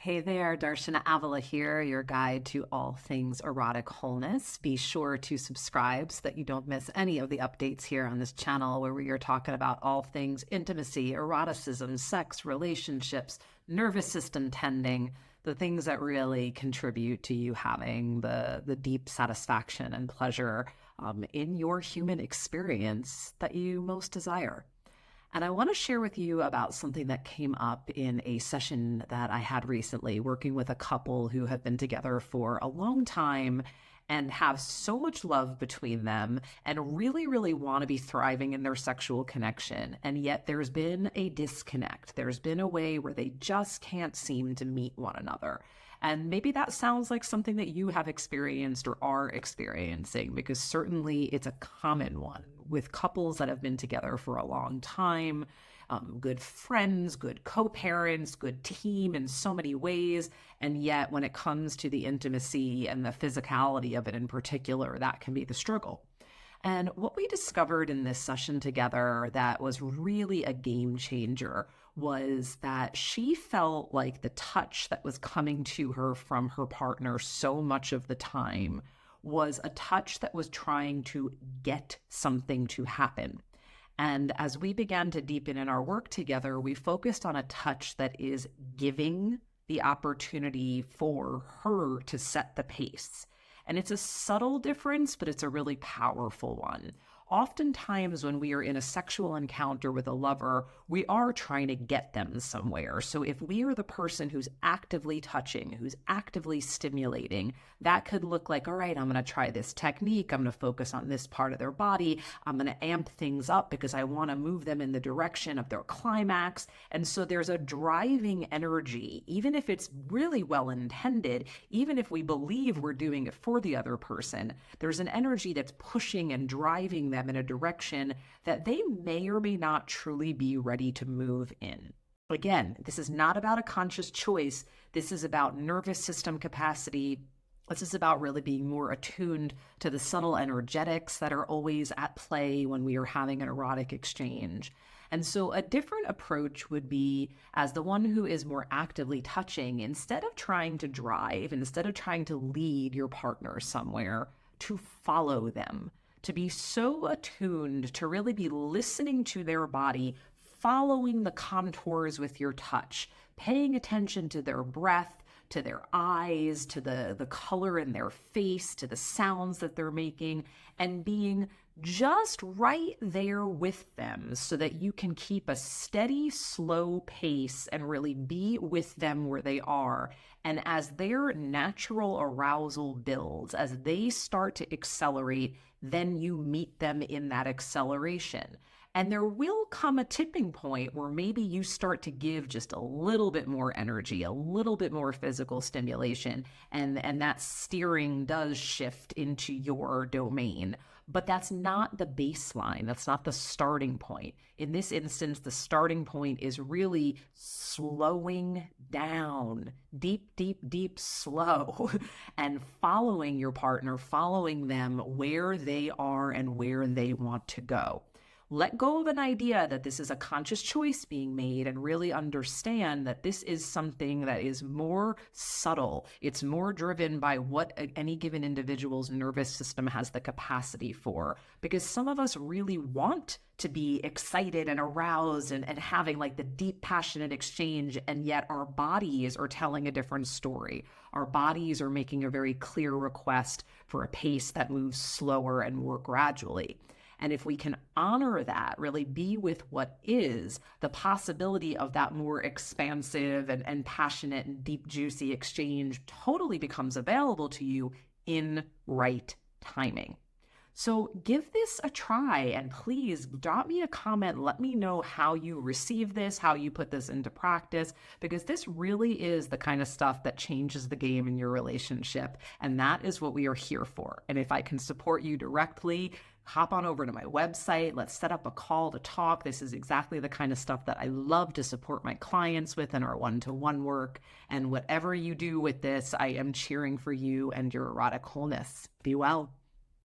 Hey there, Darshana Avila here, your guide to all things erotic wholeness. Be sure to subscribe so that you don't miss any of the updates here on this channel where we are talking about all things intimacy, eroticism, sex, relationships, nervous system tending, the things that really contribute to you having the deep satisfaction and pleasure in your human experience that you most desire. And I want to share with you about something that came up in a session that I had recently, working with a couple who have been together for a long time and have so much love between them and really, really want to be thriving in their sexual connection. And yet there's been a disconnect. There's been a way where they just can't seem to meet one another. And maybe that sounds like something that you have experienced or are experiencing, because certainly it's a common one with couples that have been together for a long time, good friends, good co-parents, good team in so many ways. And yet when it comes to the intimacy and the physicality of it in particular, that can be the struggle. And what we discovered in this session together that was really a game changer was that she felt like the touch that was coming to her from her partner so much of the time was a touch that was trying to get something to happen. And as we began to deepen in our work together, we focused on a touch that is giving the opportunity for her to set the pace. And it's a subtle difference, but it's a really powerful one. Oftentimes when we are in a sexual encounter with a lover, we are trying to get them somewhere. So if we are the person who's actively touching, who's actively stimulating, that could look like, all right, I'm going to try this technique. I'm going to focus on this part of their body. I'm going to amp things up because I want to move them in the direction of their climax. And so there's a driving energy, even if it's really well intended, even if we believe we're doing it for the other person, there's an energy that's pushing and driving them in a direction that they may or may not truly be ready to move in. Again, this is not about a conscious choice. This is about nervous system capacity. This is about really being more attuned to the subtle energetics that are always at play when we are having an erotic exchange. And so a different approach would be, as the one who is more actively touching, instead of trying to drive, instead of trying to lead your partner somewhere, to follow them, to be so attuned, to really be listening to their body, following the contours with your touch, paying attention to their breath, to their eyes, to the color in their face, to the sounds that they're making, and being just right there with them so that you can keep a steady, slow pace and really be with them where they are. And as their natural arousal builds, as they start to accelerate, then you meet them in that acceleration. And there will come a tipping point where maybe you start to give just a little bit more energy, a little bit more physical stimulation, and that steering does shift into your domain. But that's not the baseline. That's not the starting point. In this instance, the starting point is really slowing down, deep, deep, deep, slow, and following your partner, following them where they are and where they want to go. Let go of an idea that this is a conscious choice being made and really understand that this is something that is more subtle. It's more driven by what any given individual's nervous system has the capacity for. Because some of us really want to be excited and aroused and having like the deep, passionate exchange, and yet our bodies are telling a different story. Our bodies are making a very clear request for a pace that moves slower and more gradually. And if we can honor that, really be with what is, the possibility of that more expansive and passionate and deep, juicy exchange totally becomes available to you in right timing. So give this a try, and please drop me a comment. Let me know how you receive this, how you put this into practice, because this really is the kind of stuff that changes the game in your relationship. And that is what we are here for. And if I can support you directly, hop on over to my website. Let's set up a call to talk. This is exactly the kind of stuff that I love to support my clients with in our one-to-one work. And whatever you do with this, I am cheering for you and your erotic wholeness. Be well.